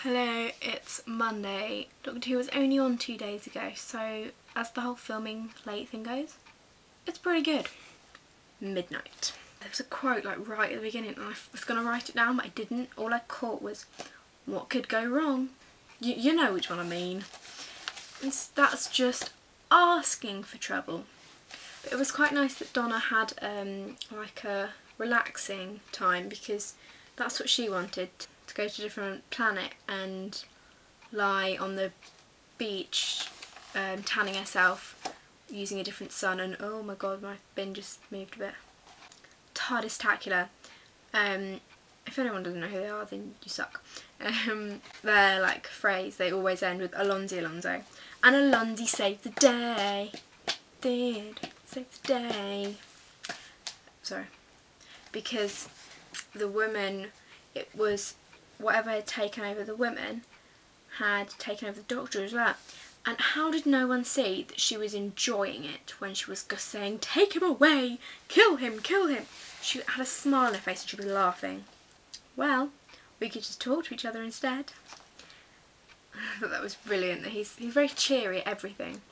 Hello, it's Monday. Doctor Who was only on 2 days ago, so as the whole filming late thing goes, it's pretty good. Midnight. There was a quote like right at the beginning and I was going to write it down but I didn't. All I caught was, what could go wrong? You know which one I mean. That's just asking for trouble. But it was quite nice that Donna had like a relaxing time because that's what she wanted. To go to a different planet and lie on the beach tanning herself using a different sun, and oh my god, my bin just moved a bit. TARDIS-tacular. If anyone doesn't know who they are, then you suck. Their like phrase, they always end with Alonzi Alonzo. And Alonzi saved the day. Did save the day. Sorry. Because the woman, it was whatever had taken over the women had taken over the Doctor as well. And how did no one see that she was enjoying it when she was just saying, take him away, kill him, kill him. She had a smile on her face and she was laughing. Well, we could just talk to each other instead. I thought that was brilliant. He's very cheery at everything.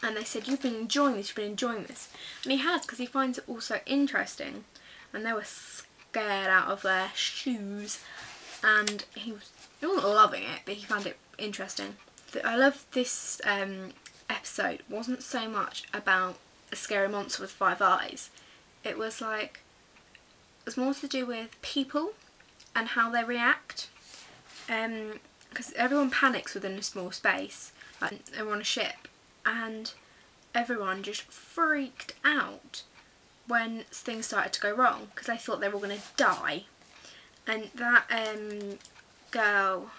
And they said, you've been enjoying this, you've been enjoying this. And he has, because he finds it also interesting. And they were scared out of their shoes. And he wasn't loving it, but he found it interesting. I love this episode. It wasn't so much about a scary monster with 5 eyes. It was like, it was more to do with people and how they react. Because everyone panics within a small space. Like, they were on a ship and everyone just freaked out when things started to go wrong because they thought they were all going to die. And that girl,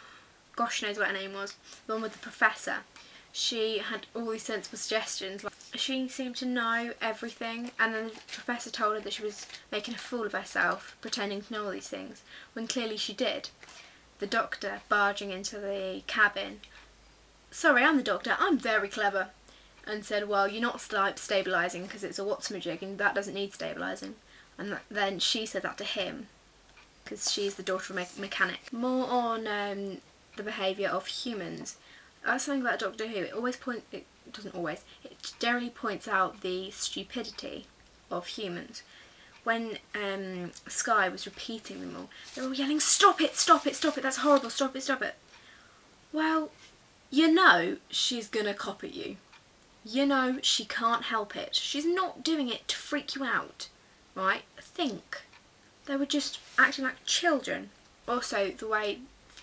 gosh knows what her name was, the one with the professor, she had all these sensible suggestions. Like, she seemed to know everything, and then the professor told her that she was making a fool of herself, pretending to know all these things, when clearly she did. The Doctor barging into the cabin, sorry, I'm the Doctor, I'm very clever, and said, well, you're not stabilising because it's a whatsmajig and that doesn't need stabilising. And then she said that to him, because she's the daughter of a mechanic. More on the behaviour of humans. That's something about Doctor Who. It generally points out the stupidity of humans. When Sky was repeating them all, they were all yelling, stop it, stop it, stop it, that's horrible, stop it, stop it. Well, you know she's gonna cop at you. You know she can't help it. She's not doing it to freak you out, right? Think. They were just acting like children. Also, the way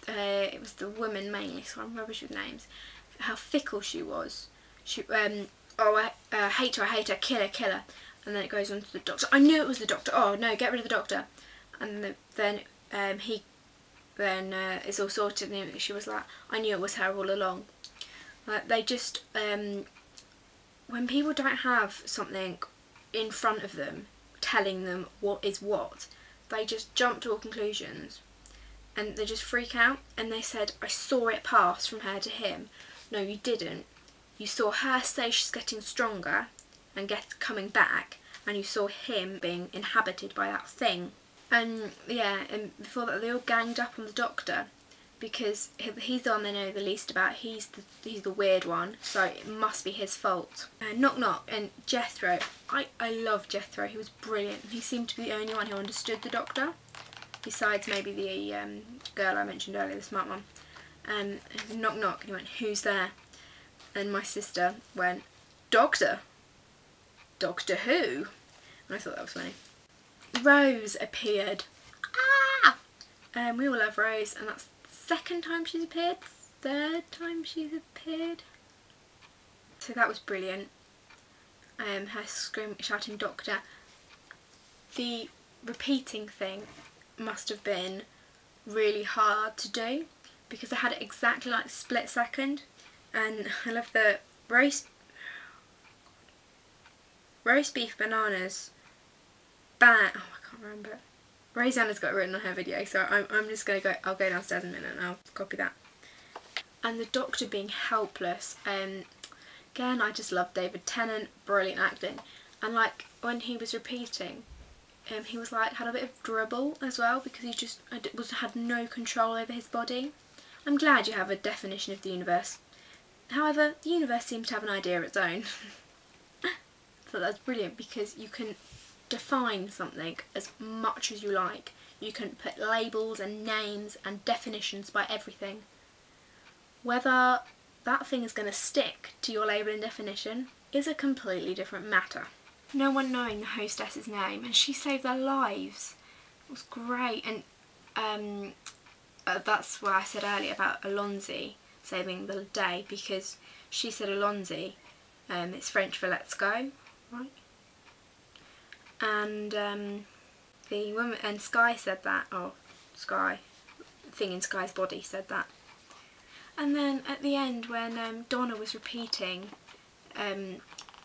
it was the woman mainly, so I'm rubbish with names, how fickle she was. She, oh, I hate her, kill her, kill her. And then it goes on to the Doctor. I knew it was the Doctor. Oh no, get rid of the Doctor. And then it's all sorted, and she was like, I knew it was her all along. Like, they just, when people don't have something in front of them telling them what is what, they just jump to all conclusions and they just freak out. And they said, I saw it pass from her to him. No, you didn't. You saw her say she's getting stronger and coming back, and you saw him being inhabited by that thing. And yeah, and before that they all ganged up on the Doctor because he's the one they know the least about. He's the weird one, so it must be his fault. Knock knock. And Jethro, I love Jethro. He was brilliant. He seemed to be the only one who understood the Doctor, besides maybe the girl I mentioned earlier, the smart one. Knock knock, and he went, who's there? And my sister went, Doctor. Doctor Who? And I thought that was funny. Rose appeared. Ah! We all love Rose, and that's the second time she's appeared, third time she's appeared. So that was brilliant. Her shouting Doctor. The repeating thing must have been really hard to do because I had it exactly like split second. And I love the roast beef bananas. Oh, I can't remember it. Rosanna's got it written on her video, so I'm just gonna go. I'll go downstairs in a minute and I'll copy that. And the Doctor being helpless. Again, I just love David Tennant, brilliant acting. And like when he was repeating, he was like had a bit of dribble as well because he just had no control over his body. I'm glad you have a definition of the universe. However, the universe seems to have an idea of its own. So that's brilliant, because you can define something as much as you like. You can put labels and names and definitions by everything. Whether that thing is going to stick to your label and definition is a completely different matter. No one knowing the hostess's name, and she saved their lives. It was great. And that's what I said earlier about Alonzi saving the day, because she said Alonzi, it's French for let's go, right? And the woman, and Sky said that, or Sky, thing in Sky's body said that. And then at the end, when Donna was repeating,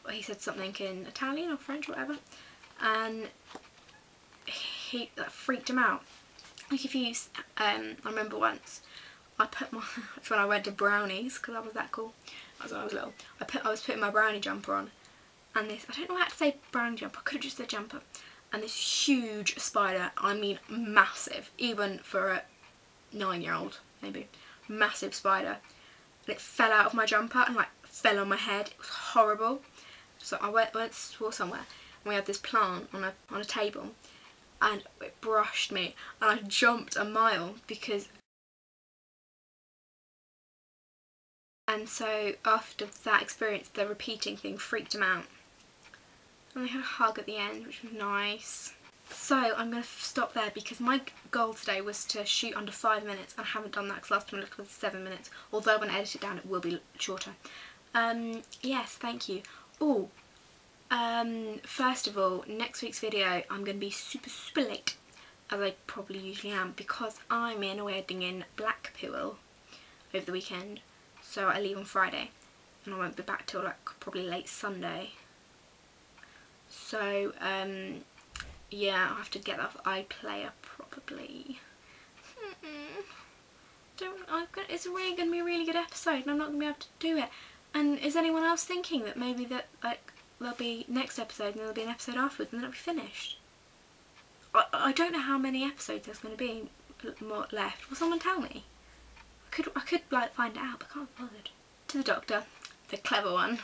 he said something in Italian or French or whatever, and that freaked him out. Like if you, I remember once, it's when I went to Brownies, because I was that cool, that's when I was little, I was putting my brownie jumper on, and this, I don't know how to say brownie jumper, I could have just said jumper, and this huge spider, I mean massive, even for a 9-year-old maybe, massive spider, and it fell out of my jumper and like fell on my head. It was horrible. So I went to somewhere, and we had this plant on a table, and it brushed me, and I jumped a mile because. And so after that experience, the repeating thing freaked him out, and we had a hug at the end, which was nice. So I'm going to stop there, because my goal today was to shoot under 5 minutes, and I haven't done that because last time I looked was 7 minutes, although when I edit it down it will be shorter. Yes, thank you. Oh, first of all, next week's video I'm going to be super late, as I probably usually am, because I'm in a wedding in Blackpool over the weekend, so I leave on Friday, and I won't be back till like probably late Sunday. So, yeah, I'll have to get that off iPlayer probably. It's really going to be a really good episode, and I'm not going to be able to do it. And is anyone else thinking that maybe that like there'll be next episode and there'll be an episode afterwards and then it'll be finished? I don't know how many episodes there's going to be more left. Will someone tell me? I could like find it out, but I can't be bothered. To the doctor, the clever one.